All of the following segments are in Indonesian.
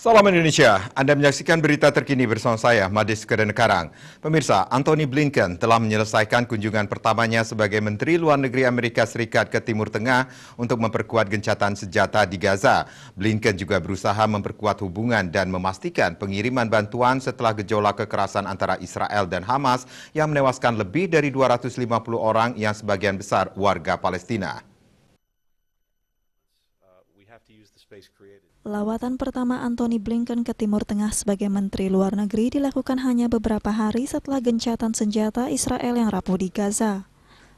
Salam Indonesia, Anda menyaksikan berita terkini bersama saya, Madis Kedenekarang. Pemirsa, Antony Blinken telah menyelesaikan kunjungan pertamanya sebagai Menteri Luar Negeri Amerika Serikat ke Timur Tengah untuk memperkuat gencatan senjata di Gaza. Blinken juga berusaha memperkuat hubungan dan memastikan pengiriman bantuan setelah gejolak kekerasan antara Israel dan Hamas yang menewaskan lebih dari 250 orang yang sebagian besar warga Palestina. Lawatan pertama Antony Blinken ke Timur Tengah sebagai Menteri Luar Negeri dilakukan hanya beberapa hari setelah gencatan senjata Israel yang rapuh di Gaza.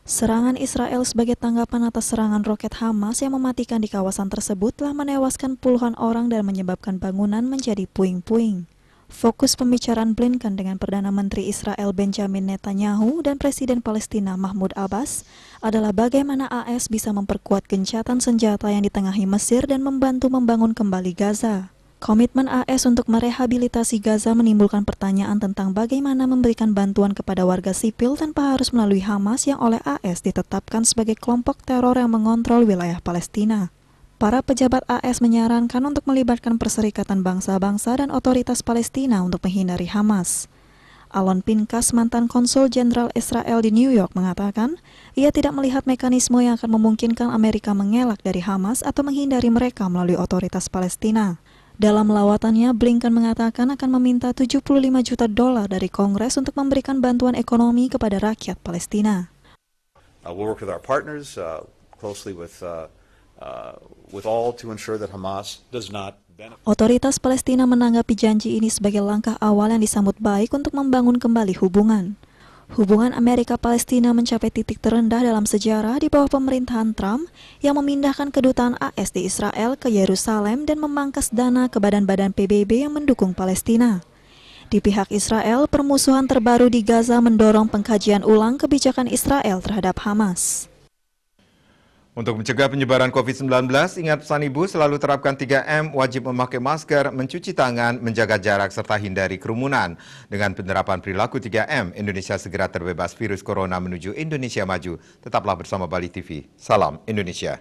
Serangan Israel sebagai tanggapan atas serangan roket Hamas yang mematikan di kawasan tersebut telah menewaskan puluhan orang dan menyebabkan bangunan menjadi puing-puing. Fokus pembicaraan Blinken dengan Perdana Menteri Israel Benjamin Netanyahu dan Presiden Palestina Mahmud Abbas adalah bagaimana AS bisa memperkuat gencatan senjata yang ditengahi Mesir dan membantu membangun kembali Gaza. Komitmen AS untuk merehabilitasi Gaza menimbulkan pertanyaan tentang bagaimana memberikan bantuan kepada warga sipil tanpa harus melalui Hamas yang oleh AS ditetapkan sebagai kelompok teror yang mengontrol wilayah Palestina. Para pejabat AS menyarankan untuk melibatkan Perserikatan Bangsa-Bangsa dan Otoritas Palestina untuk menghindari Hamas. Alon Pinkas, mantan konsul jenderal Israel di New York, mengatakan ia tidak melihat mekanisme yang akan memungkinkan Amerika mengelak dari Hamas atau menghindari mereka melalui Otoritas Palestina. Dalam lawatannya, Blinken mengatakan akan meminta $75 juta dari Kongres untuk memberikan bantuan ekonomi kepada rakyat Palestina. We'll work with our partners, closely with all to ensure that Hamas does not benefit. Otoritas Palestina menanggapi janji ini sebagai langkah awal yang disambut baik untuk membangun kembali hubungan. Hubungan Amerika-Palestina mencapai titik terendah dalam sejarah di bawah pemerintahan Trump yang memindahkan kedutaan AS di Israel ke Yerusalem dan memangkas dana ke badan-badan PBB yang mendukung Palestina. Di pihak Israel, permusuhan terbaru di Gaza mendorong pengkajian ulang kebijakan Israel terhadap Hamas. Untuk mencegah penyebaran COVID-19, ingat pesan Ibu selalu terapkan 3M, wajib memakai masker, mencuci tangan, menjaga jarak, serta hindari kerumunan. Dengan penerapan perilaku 3M, Indonesia segera terbebas virus corona menuju Indonesia maju. Tetaplah bersama Bali TV. Salam Indonesia.